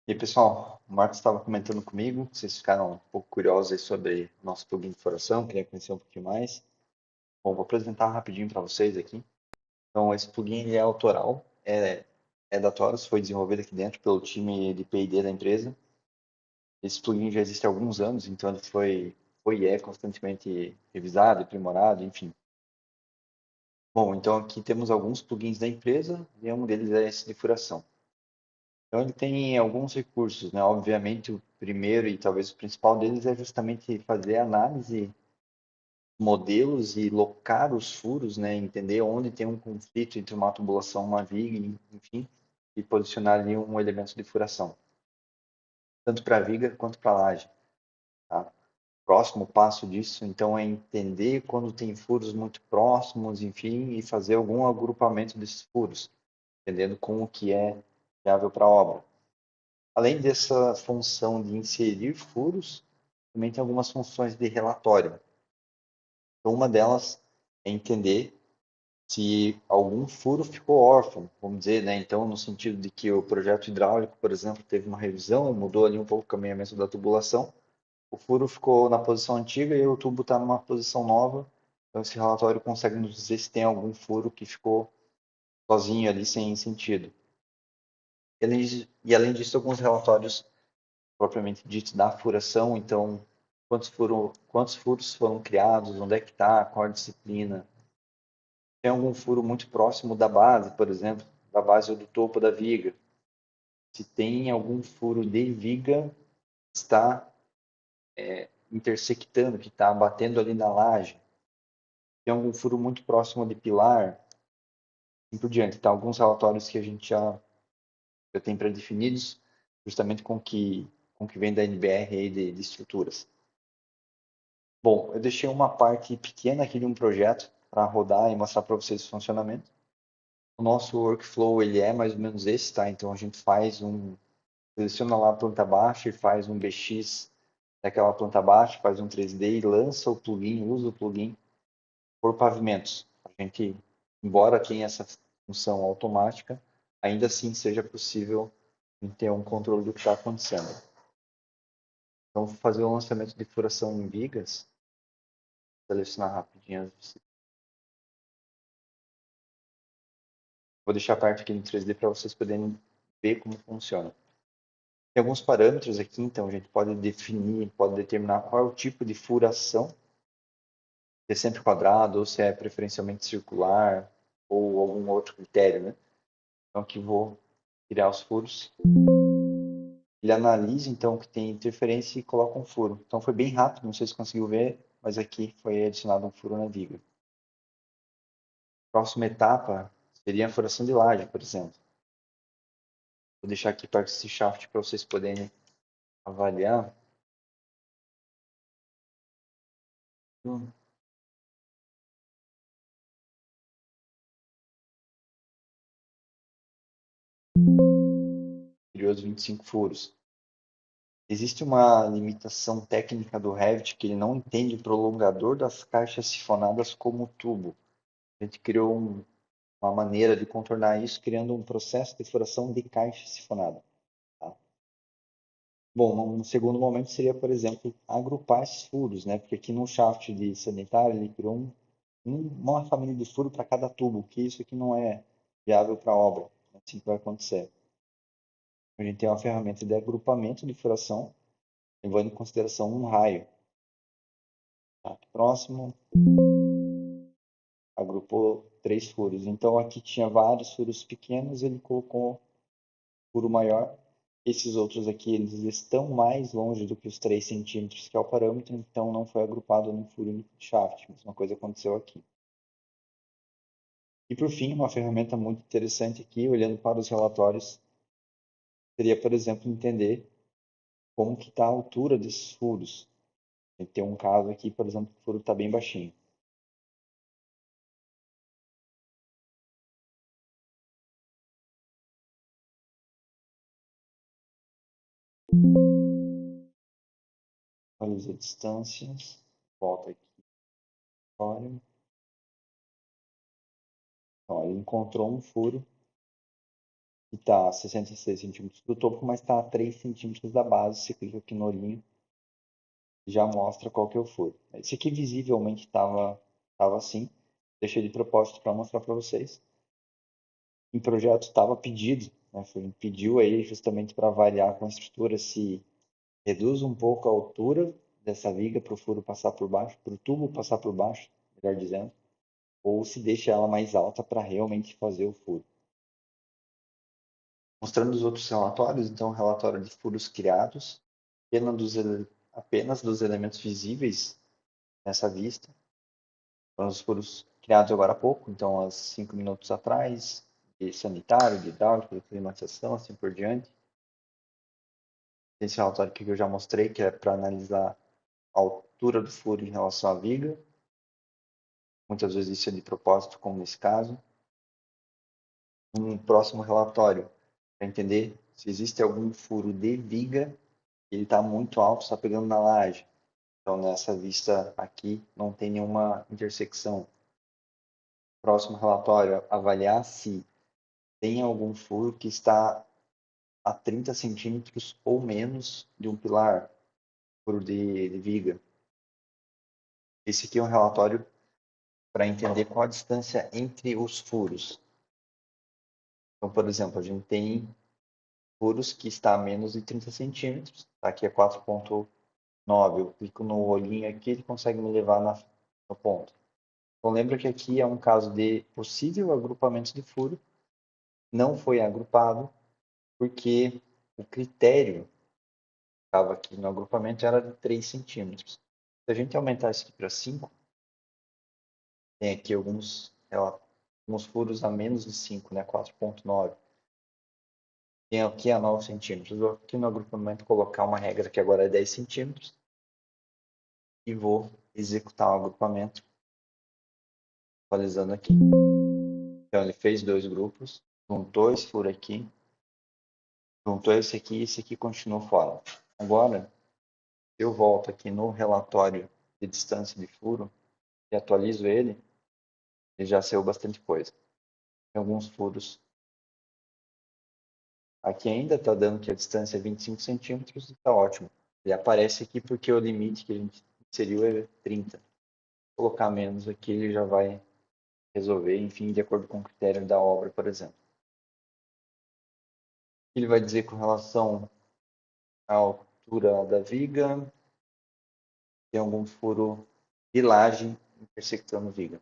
E aí, pessoal, o Marcos estava comentando comigo, vocês ficaram um pouco curiosos aí sobre o nosso plugin de floração, queria conhecer um pouquinho mais. Bom, vou apresentar rapidinho para vocês aqui. Então, esse plugin ele é autoral, é da Taurus, foi desenvolvido aqui dentro pelo time de P&D da empresa. Esse plugin já existe há alguns anos, então ele foi e é constantemente revisado, aprimorado, enfim. Bom, então aqui temos alguns plugins da empresa e um deles é esse de furação. Então ele tem alguns recursos, né? Obviamente o primeiro e talvez o principal deles é justamente fazer análise de modelos e locar os furos, né? Entender onde tem um conflito entre uma tubulação, uma viga, enfim, e posicionar ali um elemento de furação, tanto para a viga quanto para a laje, tá? Próximo passo disso, então, é entender quando tem furos muito próximos, enfim, e fazer algum agrupamento desses furos, entendendo com o que é viável para a obra. Além dessa função de inserir furos, também tem algumas funções de relatório. Então, uma delas é entender se algum furo ficou órfão, vamos dizer, né? Então, no sentido de que o projeto hidráulico, por exemplo, teve uma revisão, mudou ali um pouco o caminhamento da tubulação, o furo ficou na posição antiga e o tubo está numa posição nova. Então, esse relatório consegue nos dizer se tem algum furo que ficou sozinho ali, sem sentido. E além disso, alguns relatórios propriamente dito da furação, então quantos furos foram criados, onde é que está, qual a disciplina. Tem algum furo muito próximo da base, por exemplo, da base ou do topo da viga. Se tem algum furo de viga que está intersectando, que está batendo ali na laje. Tem algum furo muito próximo de pilar, e por diante. Tá? Alguns relatórios que a gente já tem pré-definidos, justamente com que vem da NBR aí de estruturas. Bom, eu deixei uma parte pequena aqui de um projeto para rodar e mostrar para vocês o funcionamento. O nosso workflow ele é mais ou menos esse, tá? Então a gente seleciona lá a planta baixa e faz um BX daquela planta baixa, faz um 3D e lança o plugin, usa o plugin por pavimentos. A gente, embora tenha essa função automática, ainda assim seja possível ter um controle do que está acontecendo. Então, vou fazer o lançamento de furação em vigas, selecionar rapidinho. Vou deixar a parte aqui no 3D para vocês poderem ver como funciona. Tem alguns parâmetros aqui, então a gente pode definir, pode determinar qual é o tipo de furação, se é sempre quadrado ou se é preferencialmente circular ou algum outro critério, né? Então aqui vou criar os furos. Ele analisa então que tem interferência e coloca um furo. Então foi bem rápido, não sei se conseguiu ver, mas aqui foi adicionado um furo na viga. Próxima etapa seria a furação de laje, por exemplo. Vou deixar aqui para esse shaft para vocês poderem avaliar. Curioso, 25 furos. Existe uma limitação técnica do Revit que ele não entende o prolongador das caixas sifonadas como tubo. A gente criou uma maneira de contornar isso, criando um processo de furação de caixa sifonada. Tá? Bom, um segundo momento seria, por exemplo, agrupar esses furos, né? Porque aqui no shaft de sanitário ele criou uma família de furo para cada tubo, que isso aqui não é viável para a obra. É assim que vai acontecer. A gente tem uma ferramenta de agrupamento de furação, levando em consideração um raio. Tá? Próximo, agrupou 3 furos. Então aqui tinha vários furos pequenos, ele colocou furo maior. Esses outros aqui, eles estão mais longe do que os 3 centímetros, que é o parâmetro, então não foi agrupado num furo único de shaft. Mesma coisa aconteceu aqui. E por fim, uma ferramenta muito interessante aqui, olhando para os relatórios, seria, por exemplo, entender como que está a altura desses furos. Tem um caso aqui, por exemplo, que o furo está bem baixinho. Atualiza distâncias, volta aqui, olha. Ó, ele encontrou um furo que está a 66 centímetros do topo, mas está a 3 centímetros da base. Você clica aqui no olhinho, já mostra qual que é o furo. Esse aqui visivelmente estava assim. Deixei de propósito para mostrar para vocês. Em projeto estava pedido, né? Pediu aí justamente para avaliar com a estrutura se reduz um pouco a altura dessa viga para o furo passar por baixo, para o tubo passar por baixo, melhor dizendo, ou se deixa ela mais alta para realmente fazer o furo. Mostrando os outros relatórios, então, relatório de furos criados, apenas dos elementos visíveis nessa vista. Foram os furos criados agora há pouco, então, há 5 minutos atrás, de sanitário, de hidráulico, de climatização, assim por diante. Esse relatório aqui que eu já mostrei, que é para analisar a altura do furo em relação à viga. Muitas vezes isso é de propósito, como nesse caso. Um próximo relatório, para entender se existe algum furo de viga, ele está muito alto, está pegando na laje. Então, nessa vista aqui, não tem nenhuma intersecção. Próximo relatório, avaliar se tem algum furo que está a 30 centímetros ou menos de um pilar, furo de viga. Esse aqui é um relatório para entender qual a distância entre os furos. Então, por exemplo, a gente tem furos que está a menos de 30 centímetros, tá? Aqui é 4,9. Eu clico no olhinho aqui, ele consegue me levar no ponto. Então, lembra que aqui é um caso de possível agrupamento de furo, não foi agrupado, porque o critério que estava aqui no agrupamento era de 3 centímetros. Se a gente aumentar isso aqui para 5, tem aqui alguns furos a menos de 5, né? 4,9. Tem aqui a 9 centímetros. Vou aqui no agrupamento colocar uma regra que agora é 10 centímetros. E vou executar o agrupamento, atualizando aqui. Então, ele fez 2 grupos, juntou esse furo aqui, juntou esse aqui e esse aqui continuou fora. Agora, eu volto aqui no relatório de distância de furo e atualizo ele, já saiu bastante coisa. Tem alguns furos. Aqui ainda está dando que a distância é 25 centímetros e está ótimo. Ele aparece aqui porque o limite que a gente inseriu é 30. Se colocar menos aqui, ele já vai resolver, enfim, de acordo com o critério da obra, por exemplo. Ele vai dizer com relação à altura da viga, tem algum furo de laje intersectando viga.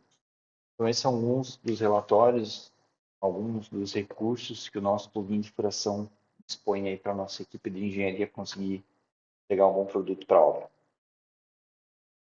Então, esses são alguns dos relatórios, alguns dos recursos que o nosso plugin de furação dispõe aí para a nossa equipe de engenharia conseguir pegar um bom produto para a obra.